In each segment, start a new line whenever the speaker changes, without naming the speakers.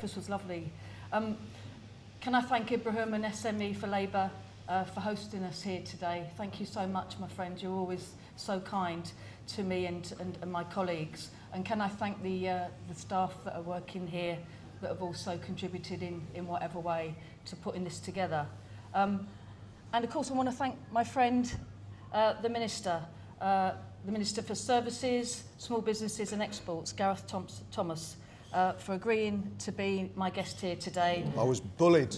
This was lovely. Can I thank Ibrahim and SME4Labour for hosting us here today. Thank you so much, my friend. You're always so kind to me and my colleagues. And can I thank the staff that are working here that have also contributed in whatever way to putting this together. And of course I want to thank my friend, the Minister for Services, Small Businesses and Exports, Gareth Thomas, for agreeing to be my guest here today.
I was bullied.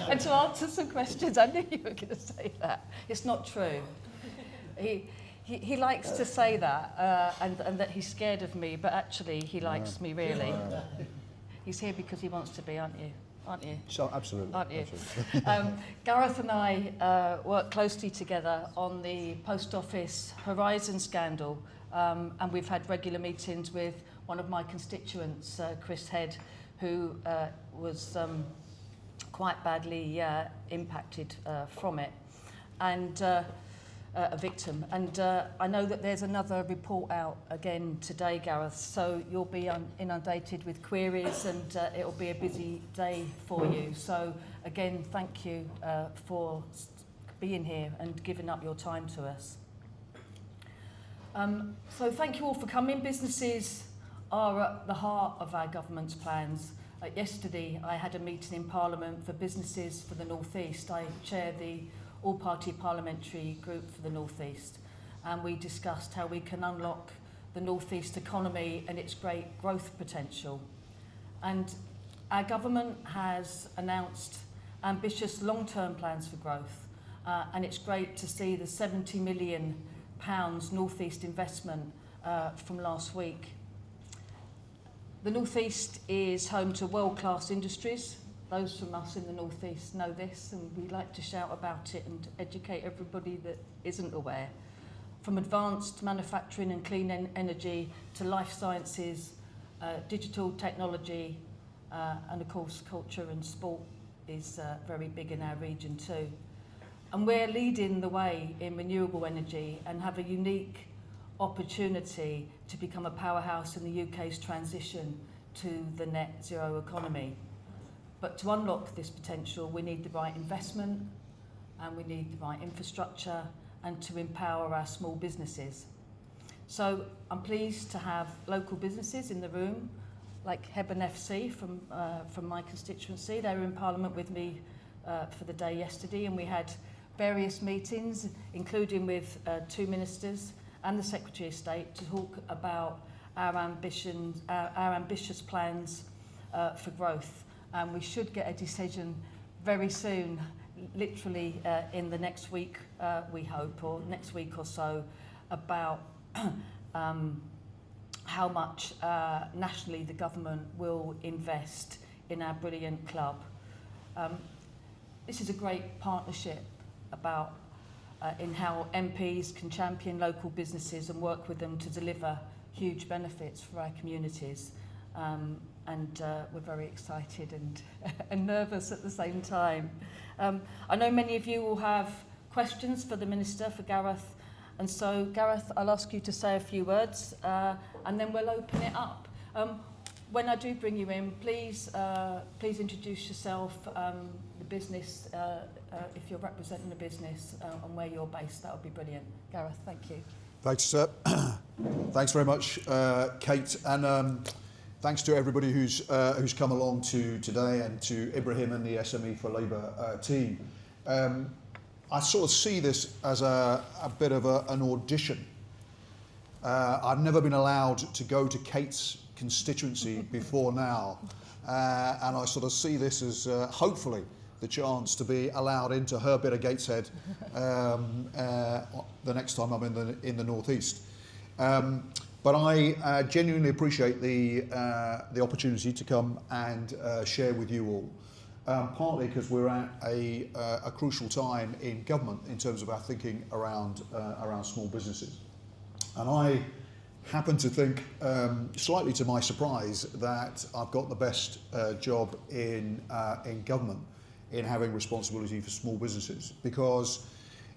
And to answer some questions. I knew you were going to say that. It's not true. He likes to say that, and that he's scared of me, but actually he likes me really. He's here because he wants to be, aren't you? Aren't you?
So, absolutely.
Aren't you?
Absolutely.
Gareth and I work closely together on the Post Office Horizon scandal, and we've had regular meetings with one of my constituents, Chris Head, who was quite badly impacted from it, and a victim. And I know that there's another report out again today, Gareth, so you'll be inundated with queries, and it'll be a busy day for you. So again, thank you for being here and giving up your time to us. So thank you all for coming. Businesses are at the heart of our government's plans. Yesterday I had a meeting in Parliament for businesses for the North East. I chair the all-party parliamentary group for the North East, and we discussed how we can unlock the North East economy and its great growth potential. And our government has announced ambitious long-term plans for growth, and it's great to see the £70 million North East investment from last week. The North East is home to world-class industries. Those from us in the North East know this, and we like to shout about it and educate everybody that isn't aware. From advanced manufacturing and clean energy to life sciences, digital technology, and of course culture and sport is very big in our region too. And we're leading the way in renewable energy and have a unique opportunity to become a powerhouse in the UK's transition to the net zero economy. But to unlock this potential, we need the right investment, and we need the right infrastructure, and to empower our small businesses. So I'm pleased to have local businesses in the room, like Hebburn FC from my constituency. They were in Parliament with me for the day yesterday, and we had various meetings, including with two ministers and the Secretary of State, to talk about our ambitious plans for growth. And we should get a decision very soon, literally in the next week, we hope, or next week or so, about how much nationally the government will invest in our brilliant club. This is a great partnership about in how MPs can champion local businesses and work with them to deliver huge benefits for our communities. And we're very excited and nervous at the same time. I know many of you will have questions for the Minister, for Gareth, and so Gareth, I'll ask you to say a few words, and then we'll open it up. When I do bring you in, please introduce yourself, the business, if you're representing the business, and where you're based. That would be brilliant. Gareth, thank you.
Thanks, thanks very much, Kate, and thanks to everybody who's come along to today, and to Ibrahim and the SME4Labour team. I sort of see this as a bit of an audition. I've never been allowed to go to Kate's constituency before now, and I sort of see this as hopefully the chance to be allowed into her bit of Gateshead the next time I'm in the North East. But I genuinely appreciate the opportunity to come and share with you all, partly because we're at a crucial time in government in terms of our thinking around small businesses. And I happen to think, slightly to my surprise, that I've got the best job in government in having responsibility for small businesses, because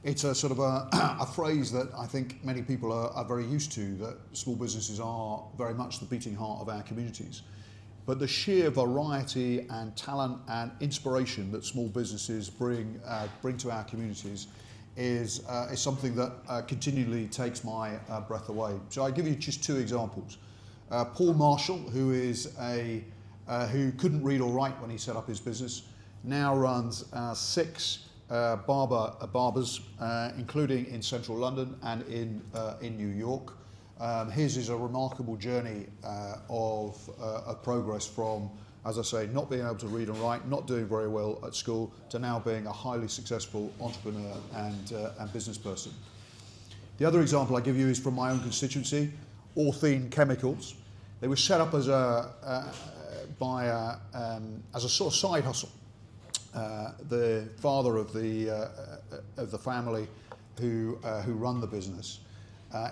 it's a sort of a phrase that I think many people are very used to, that small businesses are very much the beating heart of our communities. but the sheer variety and talent and inspiration that small businesses bring to our communities is something that continually takes my breath away. So I give you just two examples. Paul Marshall, who who couldn't read or write when he set up his business, now runs 6 barbers, including in central London and in New York. His is a remarkable journey of progress from, as I say, not being able to read and write, not doing very well at school, to now being a highly successful entrepreneur and business person. The other example I give you is from my own constituency, Orthene Chemicals. They were set up as a sort of side hustle. The father of the family who run the business,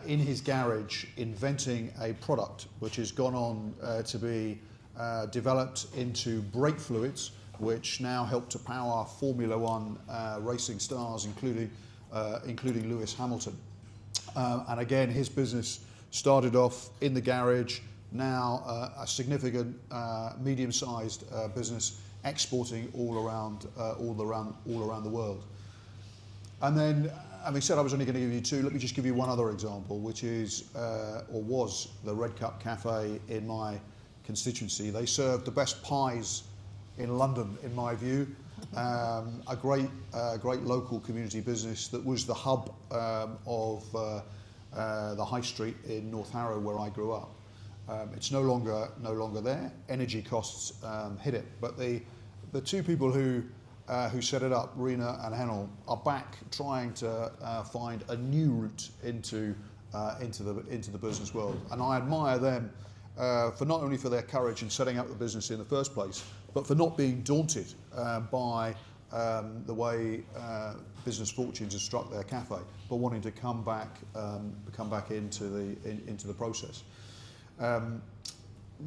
in his garage, inventing a product which has gone on to be developed into brake fluids, which now help to power Formula One racing stars, including Lewis Hamilton. And again, his business started off in the garage, now a significant medium-sized business, exporting all around the world. And then, having said I was only going to give you 2, let me just give you one other example, which is, or was, the Red Cup Cafe in my constituency. They served the best pies in London, in my view. A great local community business that was the hub of the high street in North Harrow, where I grew up. It's no longer there. Energy costs hit it, but the 2 people who set it up, Rena and Henel, are back trying to find a new route into the business world, and I admire them for not only for their courage in setting up the business in the first place, but for not being daunted by the way business fortunes have struck their cafe, but wanting to come back into the process.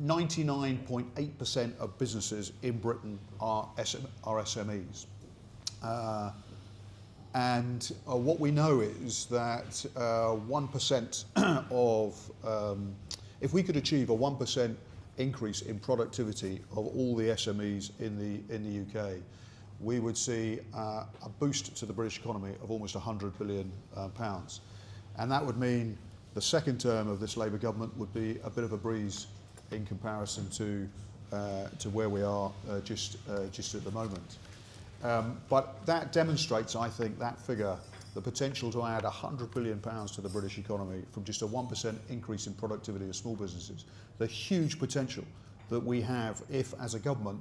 99.8% of businesses in Britain are SMEs. And what we know is that 1% of, if we could achieve a 1% increase in productivity of all the SMEs in the UK, we would see a boost to the British economy of almost £100 billion. And that would mean the second term of this Labour government would be a bit of a breeze in comparison to where we are just at the moment. But that demonstrates, I think, that figure, the potential to add £100 billion to the British economy from just a 1% increase in productivity of small businesses. The huge potential that we have if, as a government,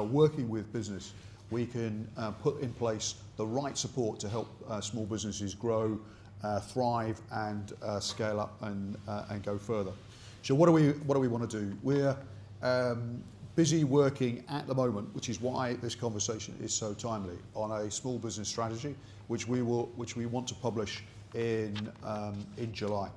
working with business, we can put in place the right support to help small businesses grow, thrive, and scale up and go further. So what do we want to do? We're busy working at the moment, which is why this conversation is so timely, on a small business strategy, which we want to publish in July.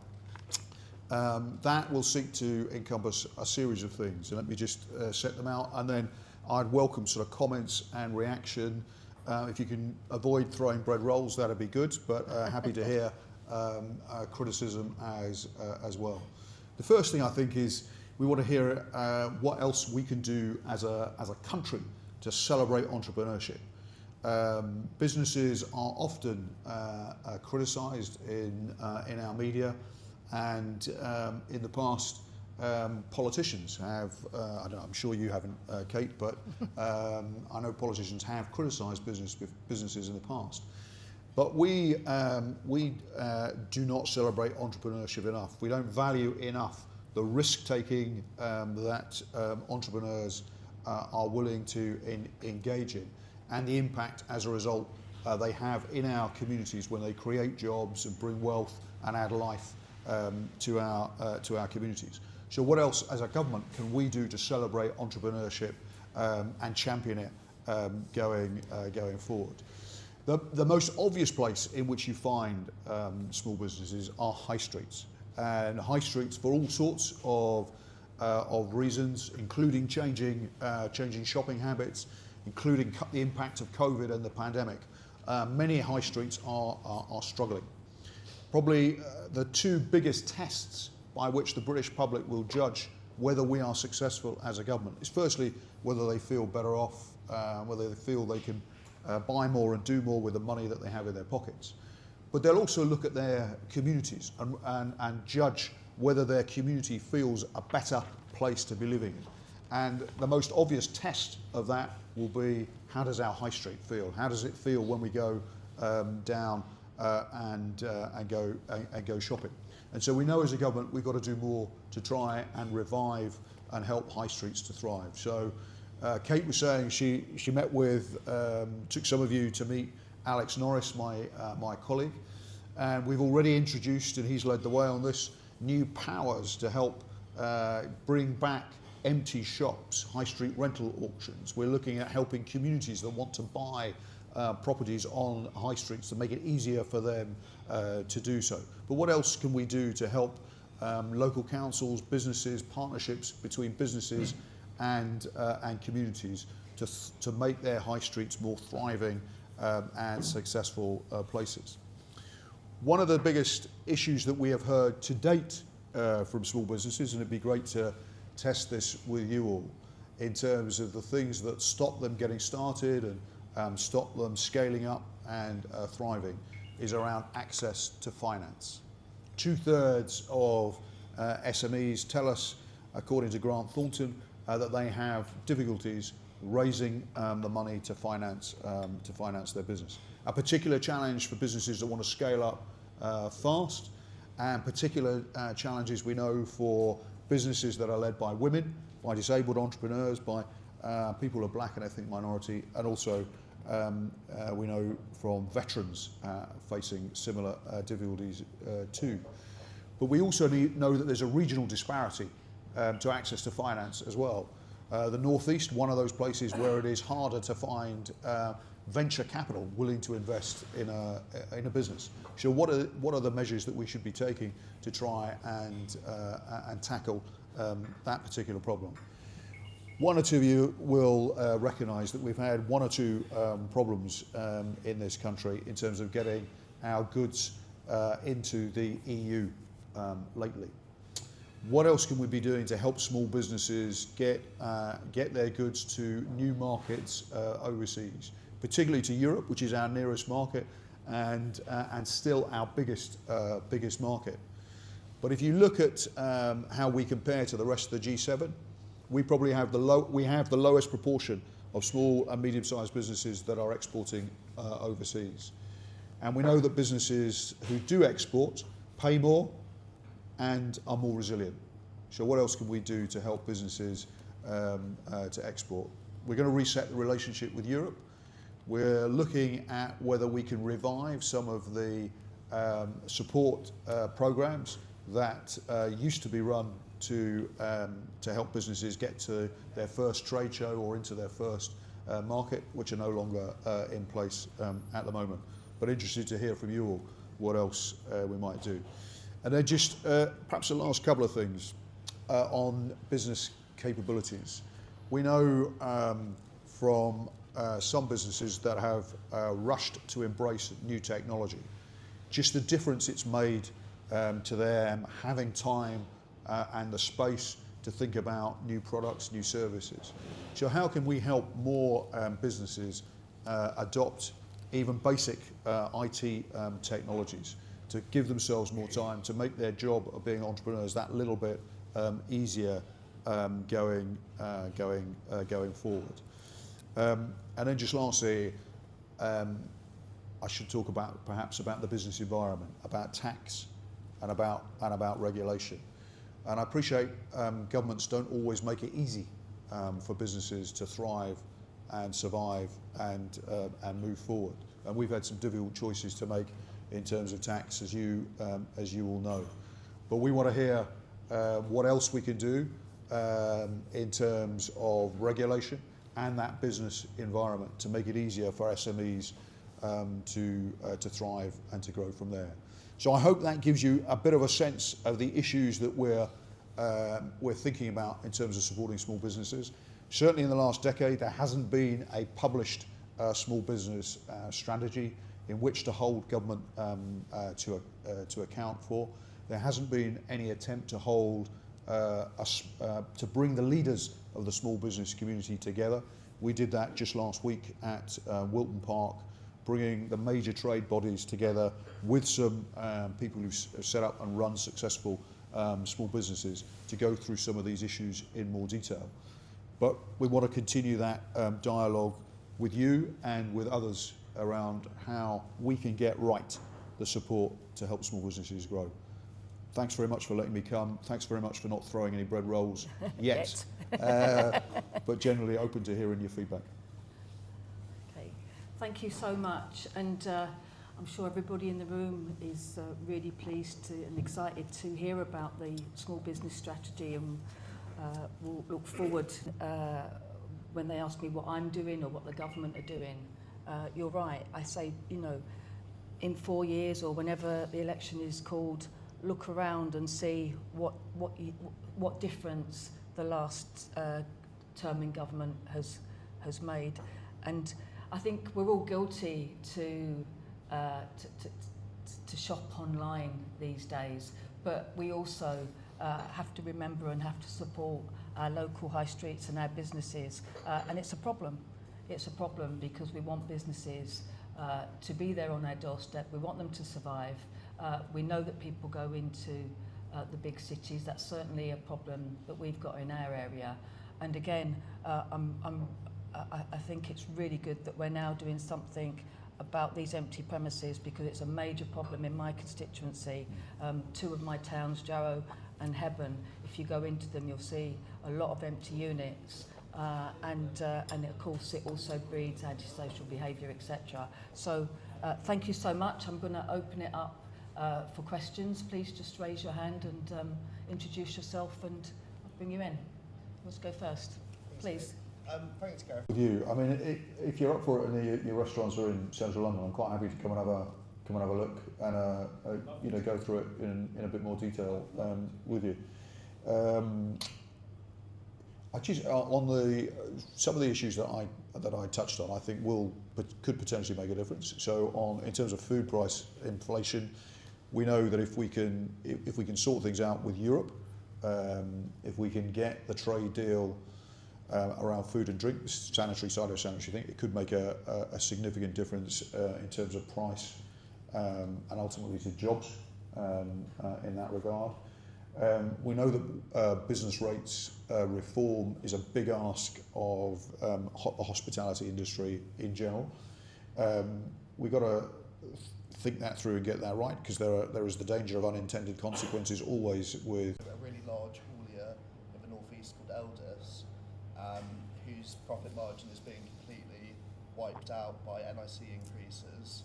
That will seek to encompass a series of things, and let me just set them out, and then I'd welcome sort of comments and reaction. If you can avoid throwing bread rolls, that'd be good, but happy to hear criticism as well. The first thing I think is we want to hear what else we can do as a country to celebrate entrepreneurship. Businesses are often criticised in our media, and in the past politicians have, I'm sure you haven't, Kate, but I know politicians have criticised businesses in the past. But we do not celebrate entrepreneurship enough. We don't value enough the risk-taking that entrepreneurs are willing to engage in, and the impact as a result they have in our communities when they create jobs and bring wealth and add life to our communities. So what else as a government can we do to celebrate entrepreneurship and champion it going forward? The most obvious place in which you find small businesses are high streets, and high streets for all sorts of reasons, including changing shopping habits, including the impact of COVID and the pandemic. Many high streets are struggling. Probably the 2 biggest tests by which the British public will judge whether we are successful as a government is firstly whether they feel better off, whether they feel they can buy more and do more with the money that they have in their pockets. But they'll also look at their communities and judge whether their community feels a better place to be living in. And the most obvious test of that will be, how does our high street feel? How does it feel when we go down and go shopping? And so we know as a government we've got to do more to try and revive and help high streets to thrive. So Kate was saying she met with, took some of you to meet Alex Norris, my colleague, and we've already introduced, and he's led the way on this, new powers to help bring back empty shops, high street rental auctions. We're looking at helping communities that want to buy properties on high streets to make it easier for them to do so. But what else can we do to help local councils, businesses, partnerships between businesses and communities to make their high streets more thriving and successful places? One of the biggest issues that we have heard to date from small businesses, and it'd be great to test this with you all, in terms of the things that stop them getting started and stop them scaling up and thriving, is around access to finance. 2/3 of SMEs tell us, according to Grant Thornton, that they have difficulties raising the money to finance their business. A particular challenge for businesses that want to scale up fast, and particular challenges we know for businesses that are led by women, by disabled entrepreneurs, by people of black and ethnic minority, and also we know from veterans facing similar difficulties too. But we also know that there's a regional disparity to access to finance as well. The North East, one of those places where it is harder to find venture capital willing to invest in a business. So what are the measures that we should be taking to try and tackle that particular problem? One or two of you will recognise that we've had one or two problems in this country in terms of getting our goods into the EU lately. What else can we be doing to help small businesses get their goods to new markets overseas, particularly to Europe, which is our nearest market and still our biggest market? But if you look at how we compare to the rest of the G7, we probably have the lowest proportion of small and medium-sized businesses that are exporting overseas. And we know that businesses who do export pay more and are more resilient. So what else can we do to help businesses to export? We're going to reset the relationship with Europe. We're looking at whether we can revive some of the support programs that used to be run to help businesses get to their first trade show or into their first market, which are no longer in place at the moment. But interested to hear from you all what else we might do. And then just perhaps the last couple of things on business capabilities. We know from some businesses that have rushed to embrace new technology, just the difference it's made to them having time and the space to think about new products, new services. So how can we help more businesses adopt even basic IT technologies to give themselves more time to make their job of being entrepreneurs that little bit easier going forward? And then just lastly, I should talk perhaps about the business environment, about tax, and about regulation. And I appreciate governments don't always make it easy for businesses to thrive and survive and move forward. And we've had some difficult choices to make in terms of tax, as you all know. But we want to hear what else we can do in terms of regulation and that business environment to make it easier for SMEs to thrive and to grow from there. So I hope that gives you a bit of a sense of the issues that we're thinking about in terms of supporting small businesses. Certainly in the last decade, there hasn't been a published small business strategy in which to hold government to account for. There hasn't been any attempt to hold to bring the leaders of the small business community together. We did that just last week at Wilton Park, bringing the major trade bodies together with some people who've set up and run successful small businesses to go through some of these issues in more detail. But we want to continue that dialogue with you and with others around how we can get right the support to help small businesses grow. Thanks very much for letting me come. Thanks very much for not throwing any bread rolls yet. But generally open to hearing your feedback.
Okay, thank you so much, and I'm sure everybody in the room is really pleased and excited to hear about the small business strategy, and we'll look forward when they ask me what I'm doing or what the government are doing. You're right, I say, you know, in 4 years or whenever the election is called, look around and see what difference the last term in government has made. And I think we're all guilty to shop online these days, but we also have to remember and have to support our local high streets and our businesses, and it's a problem. It's a problem because we want businesses to be there on our doorstep. We want them to survive. We know that people go into the big cities. That's certainly a problem that we've got in our area. And again, I think it's really good that we're now doing something about these empty premises, because it's a major problem in my constituency. 2 of my towns, Jarrow and Hebburn, if you go into them, you'll see a lot of empty units. And of course, it also breeds antisocial behaviour, etc. So thank you so much. I'm going to open it up for questions. Please just raise your hand and introduce yourself, and I'll bring you in. Let's go first, please.
Thanks, Gareth.
With you, I mean, if you're up for it and your restaurants are in central London, I'm quite happy to come and have a look and go through it in a bit more detail with you. Some of the issues that I touched on, I think could potentially make a difference. So in terms of food price inflation, we know that if we can sort things out with Europe, if we can get the trade deal around food and drink, the sanitary side of sanitary thing, it could make a significant difference in terms of price and ultimately to jobs in that regard. We know that business rates reform is a big ask of the hospitality industry in general. We've got to think that through and get that right, because there is the danger of unintended consequences always with
A really large haulier in the northeast called Elders, whose profit margin is being completely wiped out by NIC increases.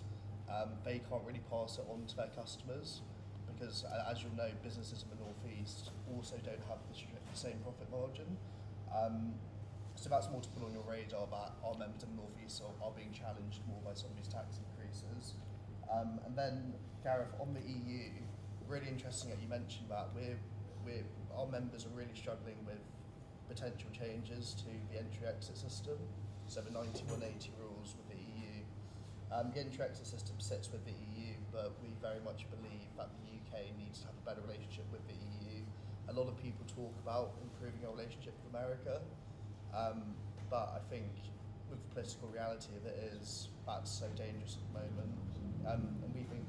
They can't really pass it on to their customers, because as you'll know, businesses in the northeast also don't have the same profit margin. So that's more to put on your radar, that our members in the northeast are being challenged more by some of these tax increases. And then, Gareth, on the EU, really interesting that you mentioned that our members are really struggling with potential changes to the entry-exit system, so the 9180 rules with the EU. The entry-exit system sits with the EU, but we very much believe that the UK needs to have a better relationship with the EU. A lot of people talk about improving our relationship with America, but I think with the political reality of it is that's so dangerous at the moment. And we think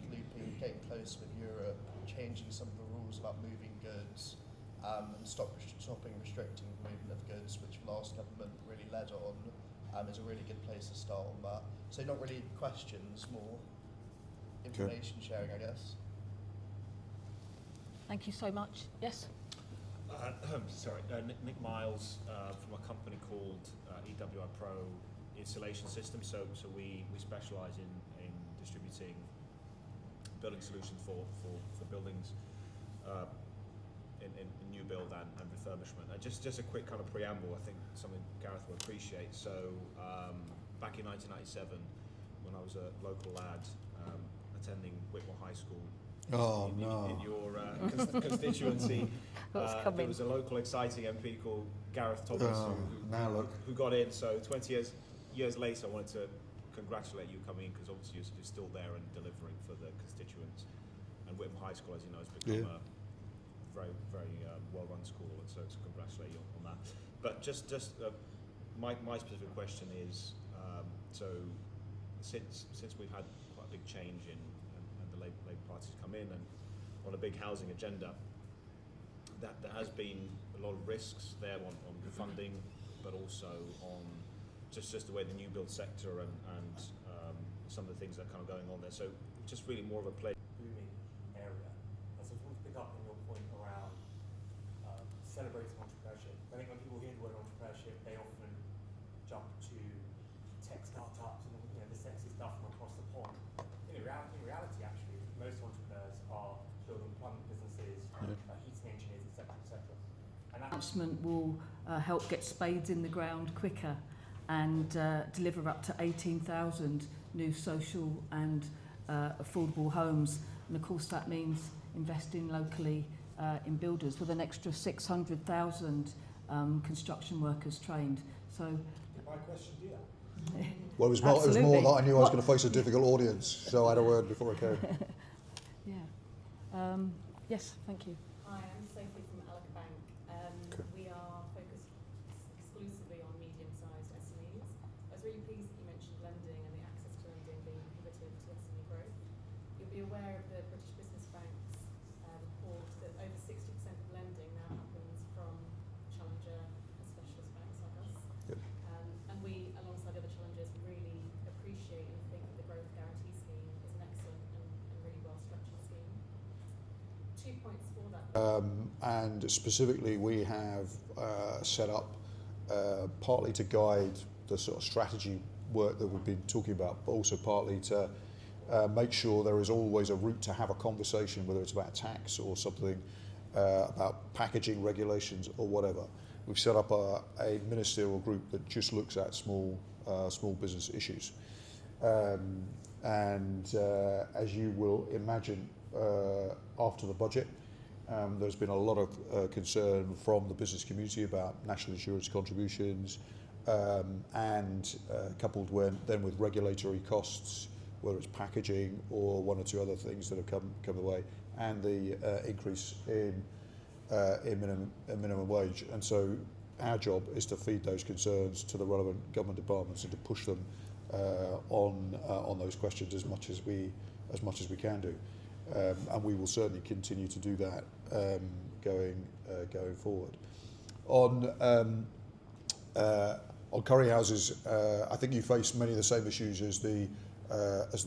getting close with Europe, changing some of the rules about moving goods, and stopping restricting the movement of goods, which the last government really led on, is a really good place to start on that. So not really questions, more information sharing, I guess.
Thank you so much. Yes?
Nick Miles from a company called EWI Pro Installation Systems. So we specialise in distributing building solutions for buildings in new build and refurbishment. And just a quick kind of preamble, I think something Gareth will appreciate. So back in 1997, when I was a local lad attending Whitmore High School, in your constituency, there was a local exciting MP called Gareth Thomas who got in. So 20 years later, I wanted to congratulate you coming in, because obviously you're still there and delivering for the constituents. And Whitmore High School, as you know, has become a very well-run school, so to congratulate you on that. But just my specific question is, so since we've had quite a big change and the Labour Party's come in and on a big housing agenda, that there has been a lot of risks there on funding, but also on just the way the new build sector and some of the things that are kind of going on there. So just really more of a play.
Booming area. And so I just want to pick up on your point around celebrating entrepreneurship. I think when people hear the word entrepreneurship, they often jump to tech startups and the sexy stuff from across the pond. In reality, actually, most entrepreneurs are building plumbing businesses, heating engineers, etc., etc. And that
Announcement will help get spades in the ground quicker and deliver up to 18,000 new social and affordable homes. And of course that means investing locally in builders with an extra 600,000 construction workers trained. So
my question, do that.
Well, it was more that I knew I was going to face a difficult audience, so I had a word before I came.
Yeah. Yes, thank you.
Hi, I'm Sophie from Alec Bank.
Okay.
We are focused exclusively on medium-sized SMEs. I was really pleased that you mentioned lending and the access to lending being pivoted to SME growth. You'll be aware of the British Business Bank's report that over 60% of lending now happens from challenger and specialist banks like us.
Yep.
And we, alongside other challengers, really appreciate and think that the Growth Guarantee Scheme is an excellent and really well-structured scheme. 2 points for that.
And specifically, we have set up partly to guide the sort of strategy work that we've been talking about, but also partly to make sure there is always a route to have a conversation, whether it's about tax or something about packaging regulations or whatever. We've set up a ministerial group that just looks at small business issues. As you will imagine, after the budget, there's been a lot of concern from the business community about national insurance contributions, and coupled then with regulatory costs, whether it's packaging or one or two other things that have come the way, and the increase in minimum wage. And so our job is to feed those concerns to the relevant government departments and to push them on those questions as much as we can do. And we will certainly continue to do that going forward. On curry houses, I think you face many of the same issues as the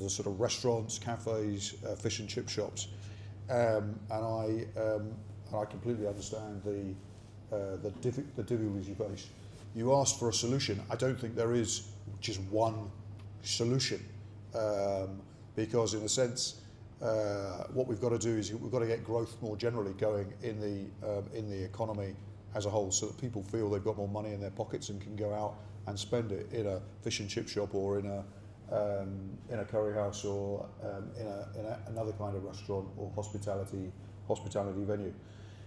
sort of restaurants, cafes, fish and chip shops, and I completely understand the difficulties you face. You asked for a solution. I don't think there is just one solution, because in a sense, what we've got to do is we've got to get growth more generally going in the economy as a whole, so that people feel they've got more money in their pockets and can go out and spend it in a fish and chip shop or in a curry house or in another kind of restaurant or hospitality venue.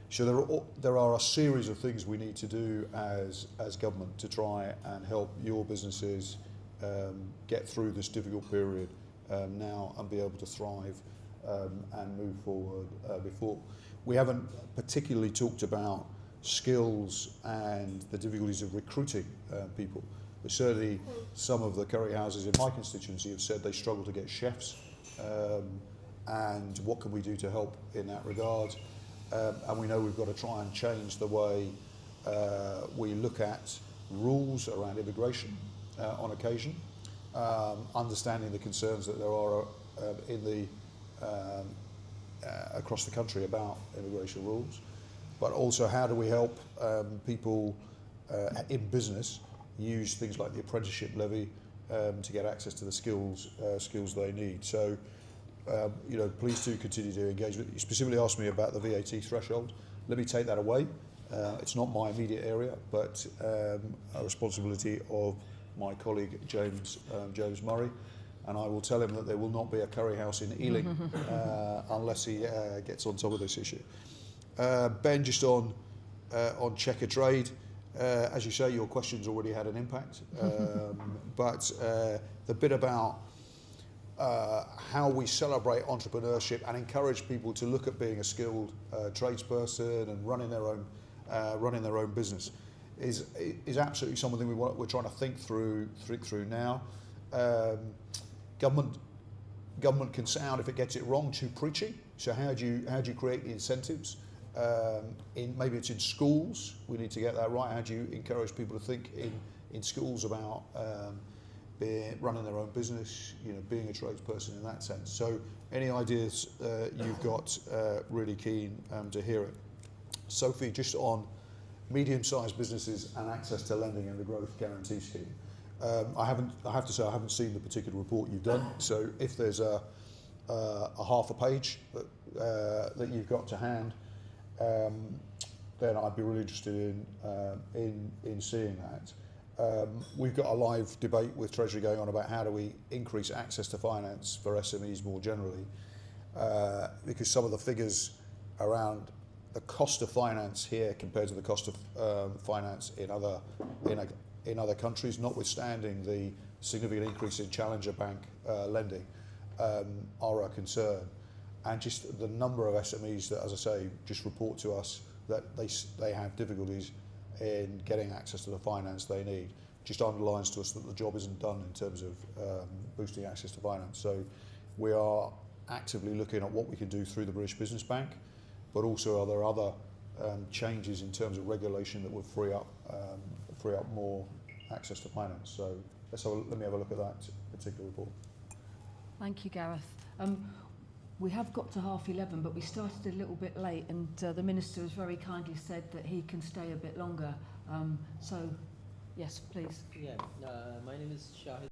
So there are a series of things we need to do as government to try and help your businesses get through this difficult period now and be able to thrive and move forward before. We haven't particularly talked about skills and the difficulties of recruiting people. But certainly some of the curry houses in my constituency have said they struggle to get chefs, and what can we do to help in that regard? And we know we've got to try and change the way we look at rules around immigration on occasion, understanding the concerns that there are across the country about immigration rules, but also how do we help people in business use things like the apprenticeship levy to get access to the skills they need. So please do continue to engage. You specifically asked me about the VAT threshold. Let me take that away. It's not my immediate area, but a responsibility of my colleague James Murray, and I will tell him that there will not be a curry house in Ealing unless he gets on top of this issue. Ben, just on checker trade, as you say, your question's already had an impact, but the bit about how we celebrate entrepreneurship and encourage people to look at being a skilled tradesperson and running their own business is absolutely something we're trying to think through now. Government can sound, if it gets it wrong, too preachy. So how do you create the incentives? Maybe it's in schools. We need to get that right. How do you encourage people to think in schools about running their own business, being a tradesperson in that sense? So any ideas you've got, really keen to hear it. Sophie, just on medium-sized businesses and access to lending and the growth guarantee scheme. I have to say I haven't seen the particular report you've done. So if there's a half a page that you've got to hand, then I'd be really interested in seeing that. We've got a live debate with Treasury going on about how do we increase access to finance for SMEs more generally, because some of the figures around the cost of finance here compared to the cost of finance in other countries, notwithstanding the significant increase in challenger bank lending, are a concern. And just the number of SMEs that, as I say, just report to us that they have difficulties in getting access to the finance they need, just underlines to us that the job isn't done in terms of boosting access to finance. So we are actively looking at what we can do through the British Business Bank, but also are there other changes in terms of regulation that would free up more access to finance. So let me have a look at that particular report.
Thank you, Gareth. We have got to 11:30, but we started a little bit late, and the Minister has very kindly said that he can stay a bit longer. So, yes, please.
Yeah, my name is Shahid.